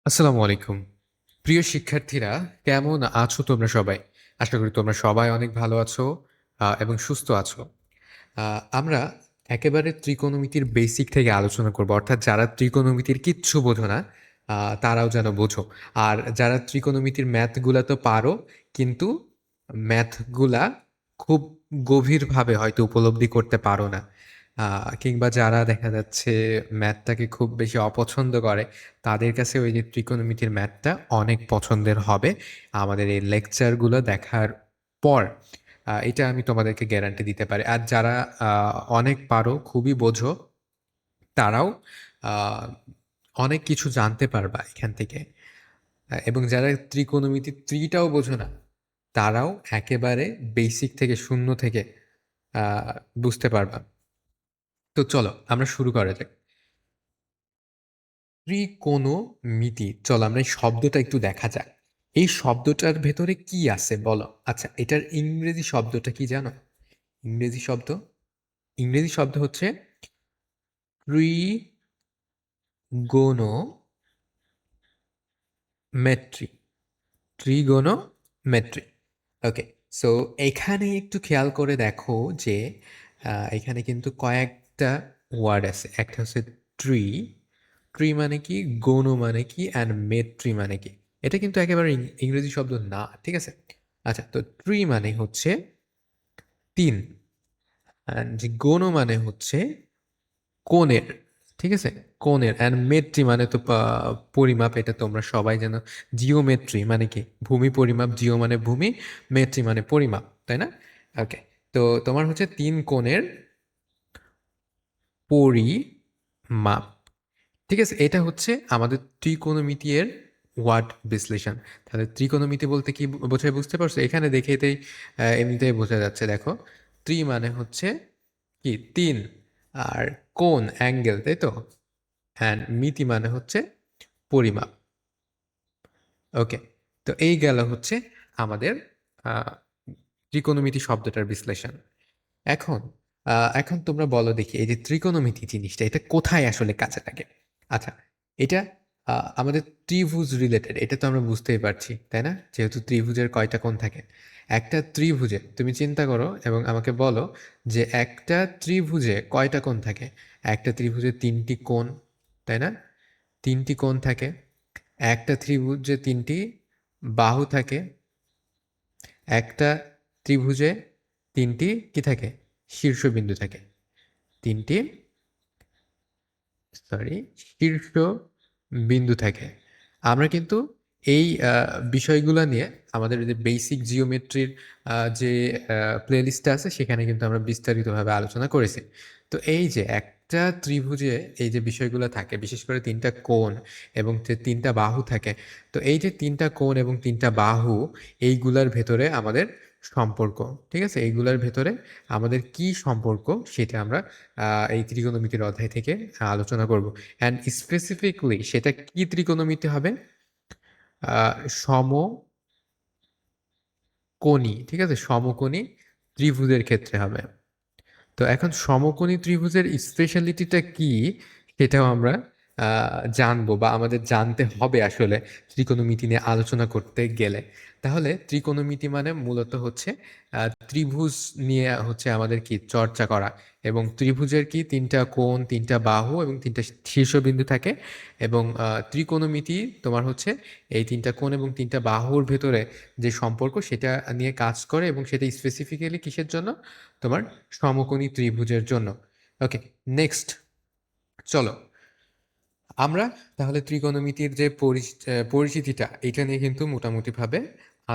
আসসালামু আলাইকুম। প্রিয় শিক্ষার্থীরা, কেমন আছো তোমরা সবাই? আশা করি তোমরা সবাই অনেক ভালো আছো এবং সুস্থ আছো। আমরা একেবারে ত্রিকোণমিতির বেসিক থেকে আলোচনা করব। অর্থাৎ যারা ত্রিকোণমিতির কিচ্ছু বোঝো না, তারাও যেন বোঝো। আর যারা ত্রিকোণমিতির ম্যাথগুলা তো পারো, কিন্তু ম্যাথগুলা খুব গভীরভাবে হয়তো উপলব্ধি করতে পারো না। কিংবা যারা দেখা যাচ্ছে ম্যাথটাকে খুব বেশি অপছন্দ করে, তাদের কাছে ওই যে ত্রিকোণমিতির ম্যাথটা অনেক পছন্দের হবে আমাদের এই লেকচারগুলো দেখার পর। এটা আমি তোমাদেরকে গ্যারান্টি দিতে পারি। আর যারা অনেক পারো, খুবই বোঝো, তারাও আ অনেক কিছু জানতে পারবা এখান থেকে। এবং যারা ত্রিকোণমিতি ৩ টাও বোঝো না, তারাও একেবারে বেসিক থেকে, শূন্য থেকে আ বুঝতে পারবা। তো চলো আমরা শুরু করা যাক। ত্রিকোণমিতি। চলো আমরা এই শব্দটা একটু দেখা যাক। এই শব্দটার ভেতরে কি আছে বলো? আচ্ছা, এটার ইংরেজি শব্দটা কি জানো? ইংরেজি শব্দ? ইংরেজি শব্দ হচ্ছে ত্রিগোণমেট্রি। ত্রিগোণমেট্রি। ওকে। সো এখানে একটু খেয়াল করে দেখো যে এখানে কিন্তু কয়েকটা ওয়ার্ড আছে। একটা হচ্ছে ট্রি। ট্রি মানে কি, গোনো মানে কি, অ্যান্ড মেট্রি মানে কি। এটা কিন্তু একেবারে ইংরেজি শব্দ না, ঠিক আছে? আচ্ছা, তো ট্রি মানে হচ্ছে ৩, অ্যান্ড গোনো মানে হচ্ছে কোণের, ঠিক আছে? কোণের। অ্যান্ড মেট্রি মানে তো পরিমাপ, এটা তোমরা সবাই জানো। জিওমেট্রি মানে কি, ভূমি পরিমাপ। জিও মানে ভূমি, মেট্রি মানে পরিমাপ, তাই না? ওকে। তো তোমার হচ্ছে ৩ কোণের পরিমাপ, ঠিক আছে? এটা হচ্ছে আমাদের ত্রিকোণমিতি এর ওয়ার্ড বিশ্লেষণ। তাহলে ত্রিকোণমিতি বলতে কি বোঝায় বুঝতে পারছো? এখানে দেখেতেই এমনিতেই বোঝা যাচ্ছে। দেখো, ত্রি মানে হচ্ছে কি, ৩, আর কোণ অ্যাঙ্গেল, তাই তো? অ্যান্ড মিতি মানে হচ্ছে পরিমাপ। ওকে। তো এই গেল হচ্ছে আমাদের আহ, ত্রিকোণমিতি শব্দটার বিশ্লেষণ। এখন এখন তোমরা বলো দেখি, এই যে ত্রিকোণমিতি জিনিসটা, এটা কোথায় আসলে কাজে লাগে? আচ্ছা, এটা আমাদের ত্রিভুজ রিলেটেড, এটা তো আমরা বুঝতেই পারছি, তাই না? যেহেতু ত্রিভুজের কয়টা কোণ থাকে, একটা ত্রিভুজে তুমি চিন্তা করো এবং আমাকে বলো যে একটা ত্রিভুজে কয়টা কোণ থাকে। একটা ত্রিভুজে ৩টি কোণ, তাই না? ৩টি কোণ থাকে। একটা ত্রিভুজে ৩টি বাহু থাকে। একটা ত্রিভুজে ৩টি কি থাকে? শীর্ষবিন্দু থাকে। ৩টি, সরি, শীর্ষ বিন্দু থাকে। আমরা কিন্তু এই বিষয়গুলা নিয়ে আমাদের যে বেসিক জিওমেট্রির যে প্লেলিস্টটা আছে, সেখানে কিন্তু আমরা বিস্তারিতভাবে আলোচনা করেছি। তো এই যে একটা ত্রিভুজে এই যে বিষয়গুলো থাকে, বিশেষ করে ৩টা কোণ এবং যে ৩টা বাহু থাকে, তো এই যে ৩টা কোণ এবং ৩টা বাহু, এইগুলার ভেতরে আমাদের সম্পর্ক, ঠিক আছে? এইগুলার ভেতরে আমাদের কি সম্পর্ক, সেটা আমরা এই ত্রিকোণমিতির অধ্যায় থেকে আলোচনা করব। অ্যান্ড স্পেসিফিকলি সেটা কি ত্রিকোণমিতি হবে? সমকোণী, ঠিক আছে? সমকোণী ত্রিভুজের ক্ষেত্রে হবে। তো এখন সমকোণী ত্রিভুজের স্পেশালিটিটা কি, সেটাও আমরা জানবো, বা আমাদের জানতে হবে আসলে ত্রিকোণমিতি নিয়ে আলোচনা করতে গেলে। তাহলে ত্রিকোণমিতি মানে মূলত হচ্ছে ত্রিভুজ নিয়ে হচ্ছে আমাদের কি চর্চা করা, এবং ত্রিভুজের কি ৩টা কোণ, ৩টা বাহু এবং ৩টা শীর্ষবিন্দু থাকে। এবং ত্রিকোণমিতি তোমার হচ্ছে এই ৩টা কোণ এবং ৩টা বাহুর ভেতরে যে সম্পর্ক, সেটা নিয়ে কাজ করে, এবং সেটা স্পেসিফিক্যালি কিসের জন্য? তোমার সমকোণী ত্রিভুজের জন্য। ওকে, নেক্সট চলো আমরা তাহলে ত্রিকোণমিতির যে পরিচিতিটা, এটা নিয়ে কিন্তু মোটামুটিভাবে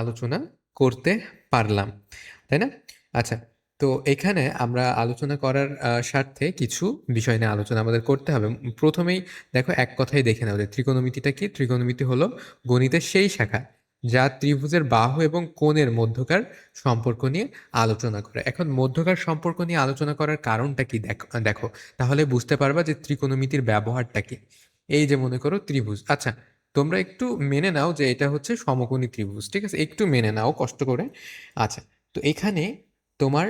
আলোচনা করতে পারলাম, তাই না? আচ্ছা, তো এখানে আমরা আলোচনা করার স্বার্থে কিছু বিষয় নিয়ে আলোচনা আমাদের করতে হবে। প্রথমেই দেখো, এক কথাই দেখে নাও যে ত্রিকোণমিতিটা কি। ত্রিকোণমিতি হলো গণিতের সেই শাখা যা ত্রিভুজের বাহু এবং কোণের মধ্যকার সম্পর্ক নিয়ে আলোচনা করে। এখন মধ্যকার সম্পর্ক নিয়ে আলোচনা করার কারণটা কি দেখো দেখো, তাহলে বুঝতে পারবা যে ত্রিকোণমিতির ব্যবহারটা কি। এই যে মনে করো ত্রিভুজ, আচ্ছা, তোমরা একটু মেনে নাও যে এটা হচ্ছে সমকোণী ত্রিভুজ, ঠিক আছে? একটু মেনে নাও কষ্ট করে। আচ্ছা, তো এখানে তোমার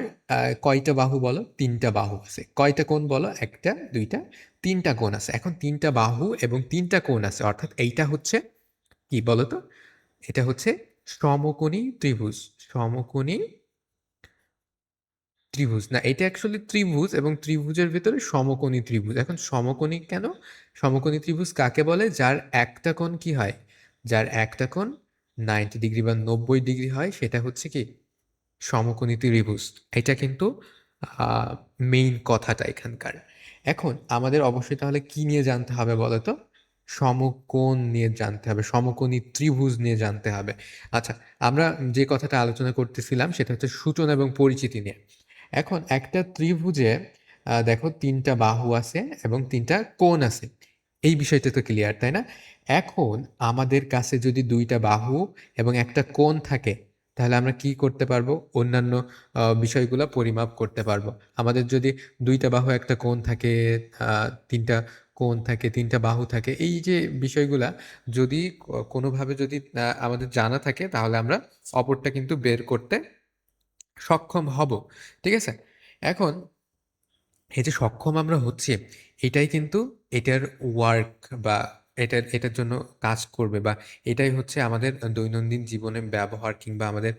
কয়টা বাহু বলো? ৩টা বাহু আছে। কয়টা কোণ বলো? ১টা, ২টা, ৩টা কোণ আছে। এখন ৩টা বাহু এবং ৩টা কোণ আছে, অর্থাৎ এইটা হচ্ছে কি বলো তো? এটা হচ্ছে সমকোণী ত্রিভুজ। সমকোণী ত্রিভুজ না, এটা অ্যাকচুয়ালি ত্রিভুজ এবং ত্রিভুজের ভিতরে সমকোণী ত্রিভুজ। এখন সমকোণী কেন? সমকোণী ত্রিভুজ কাকে বলে? যার একটা কোণ কি হয়? যার একটা কোণ 90 ডিগ্রি বা 90 ডিগ্রি হয়, সেটা হচ্ছে কি সমকোণী ত্রিভুজ। এটা কিন্তু মেইন কথাটা এখানকার। এখন আমাদের অবশ্যই তাহলে কি নিয়ে জানতে হবে বলো তো? সমকোণ নিয়ে জানতে হবে, সমকোণী ত্রিভুজ নিয়ে জানতে হবে। আচ্ছা, আমরা যে কথাটা আলোচনা করতেছিলাম সেটা হচ্ছে সূচনা এবং পরিচিতি নিয়ে। এখন একটা ত্রিভুজে দেখো 3টা বাহু আছে এবং 3টা কোণ আছে। এই বিষয়টা তো ক্লিয়ার, তাই না? এখন আমাদের কাছে যদি 2টা বাহু এবং একটা কোণ থাকে, তাহলে আমরা কি করতে পারবো? অন্যান্য বিষয়গুলো পরিমাপ করতে পারবো। আমাদের যদি 2টা বাহু একটা কোণ থাকে, 3টা কোণ থাকে, 3টা বাহু থাকে, এই যে বিষয়গুলা যদি কোনোভাবে যদি আমাদের জানা থাকে, তাহলে আমরা অপরটা কিন্তু বের করতে সক্ষম হব। ঠিক আছে? এখন এই যে সক্ষম আমরা হচ্ছি, এটাই কিন্তু এটার ওয়ার্ক বা এটার জন্য কাজ করবে, বা এটাই হচ্ছে আমাদের দৈনন্দিন জীবনে ব্যবহার কিংবা আমাদের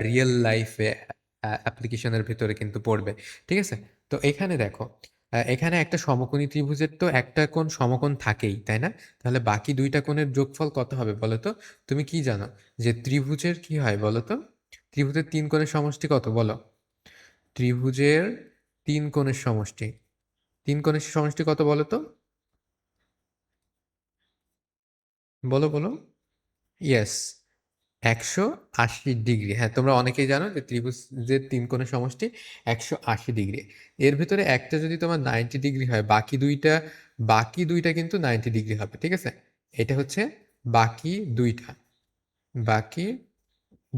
রিয়েল লাইফে অ্যাপ্লিকেশনের ভিতরে কিন্তু পড়বে। ঠিক আছে? তো এখানে দেখো, এখানে একটা সমকোণী ত্রিভুজের তো একটা কোণ সমকোণ থাকেই, তাই না? তাহলে বাকি 2টা কোণের যোগফল কত হবে বলো তো? তুমি কি জানো যে ত্রিভুজের কি হয় বলো তো? ত্রিভুজের 3 কোণের সমষ্টি কত বলো? ত্রিভুজের 3 কোণের সমষ্টি, 3 কোণের সমষ্টি কত বলো তো? বলো, বলো। Yes, 180 degree. হ্যাঁ, তোমরা অনেকেই জানো যে ত্রিভুজের 3 কোণের সমষ্টি 180 ডিগ্রি। এর ভিতরে একটা যদি তোমার 90 ডিগ্রি হয়, বাকি দুইটা কিন্তু 90 ডিগ্রি হবে। ঠিক আছে? এটা হচ্ছে বাকি দুইটা, বাকি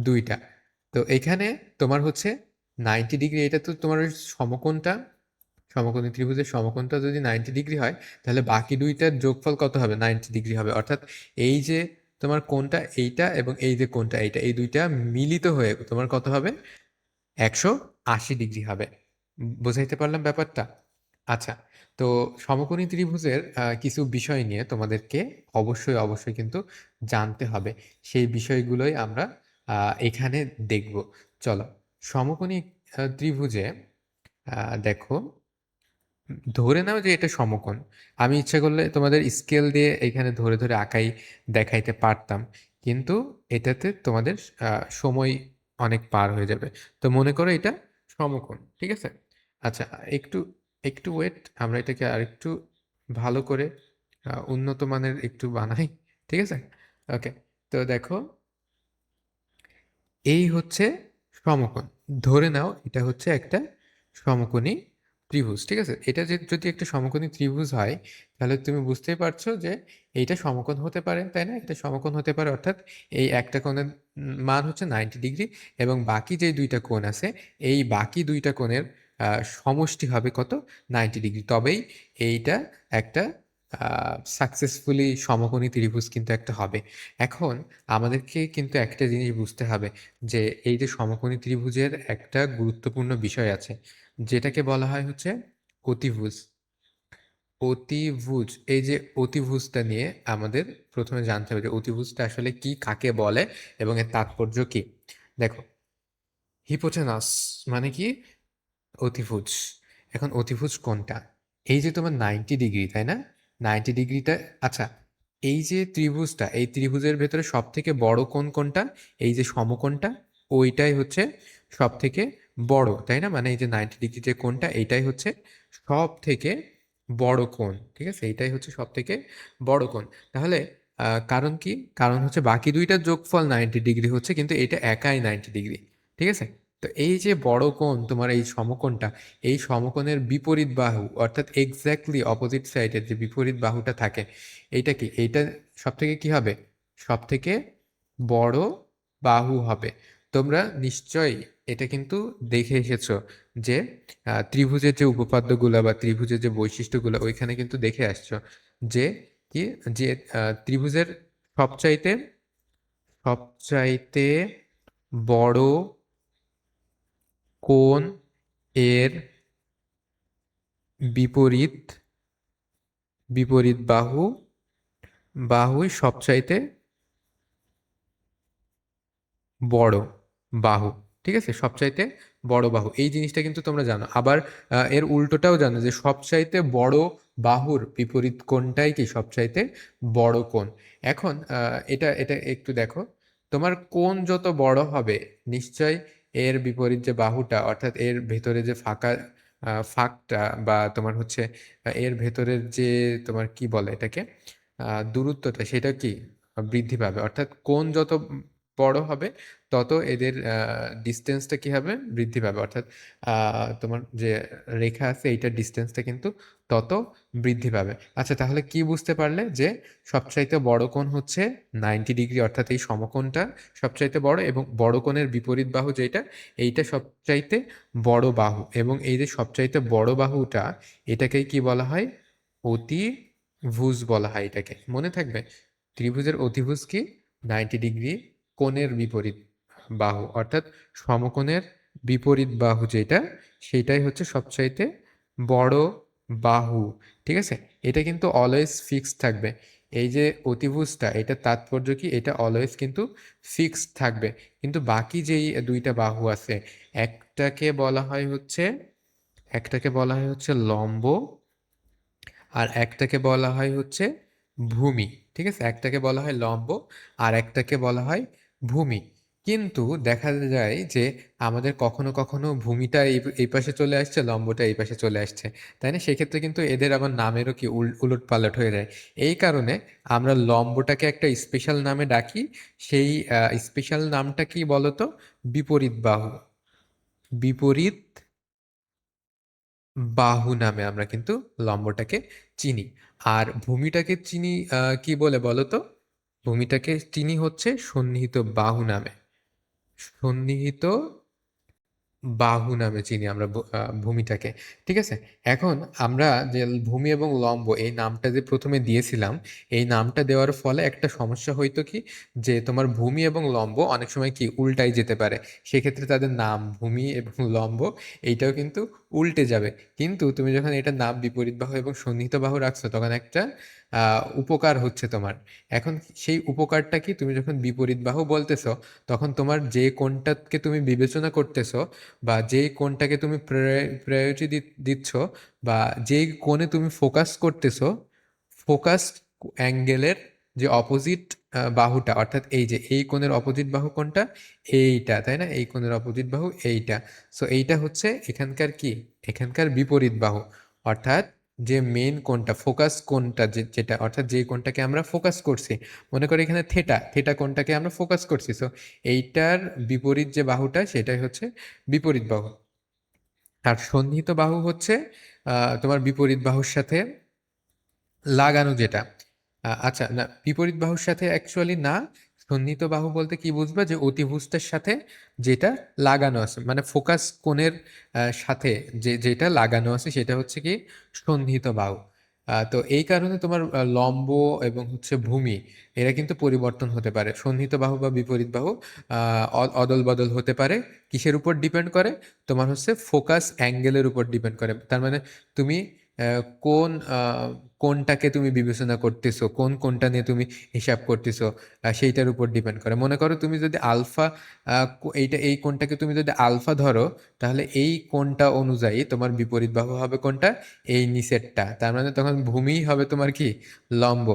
দুইটা। তো এখানে তোমার হচ্ছে 90 ডিগ্রি, এটা তো তোমার ওই সমকোণটা, সমকোণী ত্রিভুজের সমকোণটা যদি 90 ডিগ্রি হয়, তাহলে বাকি দুইটার যোগফল কত হবে? 90 ডিগ্রি হবে। অর্থাৎ এই যে তোমার কোণটা এইটা এবং এই যে কোণটা এইটা, এই দুইটা মিলিত হয়ে তোমার কত হবে? 180 ডিগ্রি হবে। বোঝাইতে পারলাম ব্যাপারটা? আচ্ছা, তো সমকোণী ত্রিভুজের কিছু বিষয় নিয়ে তোমাদেরকে অবশ্যই অবশ্যই কিন্তু জানতে হবে। সেই বিষয়গুলোই আমরা এখানে দেখব। চলো, সমকোণী ত্রিভুজে দেখো, ধরে নাও যে এটা সমকোণ। আমি ইচ্ছা করলে তোমাদের স্কেল দিয়ে এখানে ধরে ধরে আঁকাই দেখাইতে পারতাম, কিন্তু এটাতে তোমাদের সময় অনেক পার হয়ে যাবে। তো মনে করো এটা সমকোণ, ঠিক আছে? আচ্ছা, একটু একটু ওয়েট, আমরা এটাকে আরেকটু ভালো করে উন্নত মানের একটু বানাই। ঠিক আছে? ওকে, তো দেখো, এই হচ্ছে সমকোণ। ধরে নাও এটা হচ্ছে একটা সমকোণী ত্রিভুজ। ঠিক আছে? এটা যদি একটা সমকোণী ত্রিভুজ হয়, তাহলে তুমি বুঝতেই পারছো যে এইটা সমকোণ হতে পারে, তাই না? এটা সমকোণ হতে পারে, অর্থাৎ এই একটা কোণের মান হচ্ছে 90 ডিগ্রি, এবং বাকি যে 2টা কোণ আছে, এই বাকি 2টা কোণের সমষ্টি হবে কত? 90 ডিগ্রি। তবেই এইটা একটা সাকসেসফুলি সমকোণী ত্রিভুজ কিন্তু একটা হবে। এখন আমাদেরকে কিন্তু একটা জিনিস বুঝতে হবে, যে এই যে সমকোণী ত্রিভুজের একটা গুরুত্বপূর্ণ বিষয় আছে, যেটাকে বলা হয় হচ্ছে অতিভুজ। অতিভুজ, এই যে অতিভুজটা নিয়ে আমাদের প্রথমে জানতে হবে যে অতিভুজটা আসলে কি, কাকে বলে এবং এর তাৎপর্য কি। দেখো, হিপোটেনাস মানে কি? অতিভুজ। এখন অতিভুজ কোনটা? এই যে তোমার 90 ডিগ্রি, তাই না? 90 ডিগ্রিটা, আচ্ছা, এই যে ত্রিভুজটা, এই ত্রিভুজের ভেতরে সব থেকে বড় কোণ কোনটা? এই যে সমকোণটা, ওইটাই হচ্ছে সব থেকে বড়, তাই না? মানে এই যে 90 ডিগ্রি যে কোণটা, এইটাই হচ্ছে সব থেকে বড় কোণ। ঠিক আছে? এইটাই হচ্ছে সব থেকে বড় কোণ। তাহলে কারণ কি? কারণ হচ্ছে বাকি দুইটার যোগফল 90 ডিগ্রি হচ্ছে, কিন্তু এটা একাই 90 ডিগ্রি। ঠিক আছে? তো এই যে বড় কোণ, তোমার এই সমকোণটা, এই সমকোণের বিপরীত বাহু, অর্থাৎ এক্স্যাক্টলি অপোজিট সাইডের যে বিপরীত বাহুটা থাকে, এইটা কি? এইটা সব থেকে কি হবে? সব থেকে বড় বাহু হবে। তোমরা নিশ্চয়ই এটা কিন্তু দেখে এসেছো যে ত্রিভুজের যে উপপাদ্যগুলো বা ত্রিভুজের যে বৈশিষ্ট্যগুলো, ওইখানে কিন্তু দেখে আসছো যে কি, যে ত্রিভুজের সবচাইতে সবচাইতে বড় কোণ এর বিপরীত বিপরীত বাহুই সবচাইতে বড় বাহু। ঠিক আছে? সবচাইতে বড় বাহু। এই জিনিসটা কিন্তু তোমরা জানো। আবার এর উল্টোটাও জানো যে সবচাইতে বড় বাহুর বিপরীত কোণটাই কি সবচাইতে বড় কোণ। এখন এটা এটা একটু দেখো। তোমার কোণ যত বড় হবে নিশ্চয়ই এর বিপরীত যে বাহুটা অর্থাৎ এর ভেতরে যে ফাঁকটা বা তোমার হচ্ছে এর ভেতরের যে তোমার কি বলে এটাকে দূরত্বটা সেটা কি বৃদ্ধি পাবে। অর্থাৎ কোণ যত বড় হবে তত এদের ডিস্টেন্সটা কি হবে বৃদ্ধি পাবে। অর্থাৎ তোমার যে রেখা আছে এইটার ডিস্টেন্সটা কিন্তু তত বৃদ্ধি পাবে। আচ্ছা, তাহলে কি বুঝতে পারলে যে সবচাইতে বড় কোণ হচ্ছে 90 ডিগ্রি, অর্থাৎ এই সমকোণটা সবচাইতে বড় এবং বড় কোণের বিপরীত বাহু যেটা এইটা সবচাইতে বড় বাহু। এবং এই যে সবচাইতে বড় বাহুটা এটাকেই কি বলা হয়? অতিভুজ বলা হয়। এটাকে মনে থাকবে, ত্রিভুজের অতিভুজ কি? 90 ডিগ্রি কোণের বিপরীত বাহু, অর্থাৎ সমকোণের বিপরীত বাহু যেটা সেটাই হচ্ছে সবচাইতে বড় বাহু। ঠিক আছে? এটা কিন্তু অলওয়েজ ফিক্সড থাকবে। এই যে অতিভুজটা এটার তাৎপর্য কি? এটা অলওয়েজ কিন্তু ফিক্সড থাকবে। কিন্তু বাকি যেই দুইটা বাহু আছে একটাকে বলা হয় হচ্ছে একটাকে বলা হয় হচ্ছে লম্ব আর একটাকে বলা হয় হচ্ছে ভূমি। ঠিক আছে? একটাকে বলা হয় লম্ব আর একটাকে বলা হয় ভূমি। কিন্তু দেখা যায় যে আমাদের কখনো কখনো ভূমিটা এই পাশে চলে আসছে, লম্বটা এই পাশে চলে আসছে, তাই না? সেক্ষেত্রে কিন্তু এদের আবার নামেরও কি উলট পালট হয়ে যায়। এই কারণে আমরা লম্বটাকে একটা স্পেশাল নামে ডাকি। সেই স্পেশাল নামটা কি বলতো? বিপরীত বাহু। বিপরীত বাহু নামে আমরা কিন্তু লম্বটাকে চিনি। আর ভূমিটাকে চিনি কি বলে বলো তো? ভূমিটাকে চিনি হচ্ছে সন্নিহিত বাহু নামে। সন্নিহিত বাহু নামে চিনি আমরা ভূমিটাকে। ঠিক আছে? এখন আমরা যে ভূমি এবং লম্ব এই নামটা যে প্রথমে দিয়েছিলাম, এই নামটা দেওয়ার ফলে একটা সমস্যা হইতো কি, যে তোমার ভূমি এবং লম্ব অনেক সময় কি উল্টাই যেতে পারে। সেক্ষেত্রে তাদের নাম ভূমি এবং লম্ব এইটাও কিন্তু উল্টে যাবে। কিন্তু তুমি যখন এটার নাম বিপরীত বাহু এবং সন্নিহিত বাহু রাখছো তখন একটা উপকার হচ্ছে তোমার। এখন সেই উপকারটা কি? তুমি যখন বিপরীত বাহু বলতেছো তখন তোমার যে কোণটাকে তুমি বিবেচনা করতেছো বা যেই কোণটাকে তুমি প্রায়োরিটি দিচ্ছ বা যেই কোণে তুমি ফোকাস করতেছো, ফোকাস অ্যাঙ্গেলের যে অপোজিট বাহুটা, অর্থাৎ এই যে এই কোণের অপোজিট বাহু কোনটা? এইটা, তাই না? এই কোণের অপোজিট বাহু এইটা। সো এইটা হচ্ছে এখানকার কি? এখানকার বিপরীত বাহু। অর্থাৎ যে মেন কোণটা, ফোকাস কোণটা যেটা অর্থাৎ যে কোণটাকে আমরা ফোকাস করছি, মনে করি এখানে থেটা, থেটা কোণটাকে আমরা ফোকাস করছি। সো এইটার বিপরীত যে বাহুটা সেটাই হচ্ছে বিপরীত বাহু। আর সন্নিহিত বাহু হচ্ছে তোমার বিপরীত বাহুর সাথে লাগানো যেটা। আচ্ছা, না, বিপরীত বাহুর সাথে অ্যাকচুয়ালি না। সন্নিহিত বাহু বলতে কি বুঝবা? যে অতিভুজটার সাথে যেটা লাগানো আছে, মানে ফোকাস কোণের সাথে যেটা লাগানো আছে সেটা হচ্ছে কি সন্নিহিত বাহু। তো এই কারণে তোমার লম্ব এবং হচ্ছে ভূমি এরা কিন্তু পরিবর্তন হতে পারে। সন্নিহিত বাহু বা বিপরীত বাহু অদল বদল হতে পারে। কিসের উপর ডিপেন্ড করে? তোমার হচ্ছে ফোকাস অ্যাঙ্গেলের উপর ডিপেন্ড করে। তার মানে তুমি কোন কোনটাকে তুমি বিবেচনা করতেছো, কোনটা নিয়ে তুমি হিসাব করতেছো, সেইটার উপর ডিপেন্ড করে। মনে করো তুমি যদি আলফা এই কোনটাকে তুমি যদি আলফা ধরো, তাহলে এই কোনটা অনুযায়ী তোমার বিপরীত বাহু হবে কোনটা? এই নিচেরটা। তার মানে তখন ভূমিই হবে তোমার কি লম্ব।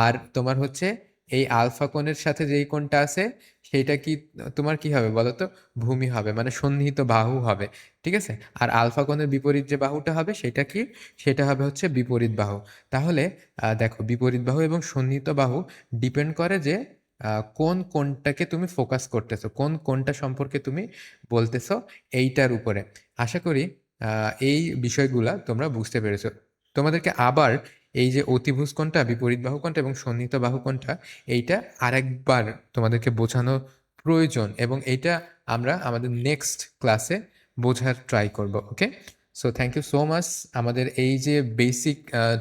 আর তোমার হচ্ছে এই আলফা কোণের সাথে যেই কোণটা আছে সেইটা কি তোমার কি হবে বলো তো? ভূমি হবে, মানে সন্নিহিত বাহু হবে। ঠিক আছে? আর আলফা কোণের বিপরীত যে বাহুটা হবে সেটা কি? সেটা হবে হচ্ছে বিপরীত বাহু। তাহলে দেখো, বিপরীত বাহু এবং সন্নিহিত বাহু ডিপেন্ড করে যে কোন কোনটাকে তুমি ফোকাস করতেছো, কোন কোনটা সম্পর্কে তুমি বলতেছো, এইটার উপরে। আশা করি এই বিষয়গুলা তোমরা বুঝতে পেরেছো। তোমাদেরকে আবার এই যে অতিভুজ কোণটা, বিপরীত বাহু কোণটা এবং সন্নিহিত বাহু কোণটা এইটা আরেকবার তোমাদেরকে বোঝানো প্রয়োজন এবং এইটা আমরা আমাদের নেক্সট ক্লাসে বোঝার ট্রাই করব। Okay? So thank you so much আমাদের এই যে বেসিক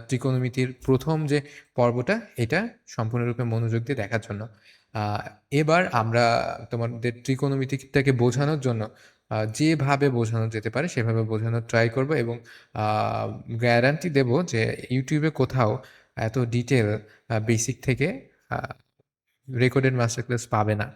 ত্রিকোণমিতির প্রথম যে পর্বটা এটা সম্পূর্ণরূপে মনোযোগ দিয়ে দেখার জন্য। আহ, এবার আমরা তোমাদের ত্রিকোণমিতিটাকে বোঝানোর জন্য যেভাবে বোঝানো যেতে পারে সেভাবে বোঝানোর ট্রাই করব এবং গ্যারান্টি দেব যে ইউটিউবে কোথাও এত ডিটেল বেসিক থেকে রেকর্ডেড মাস্টার ক্লাস পাবে না।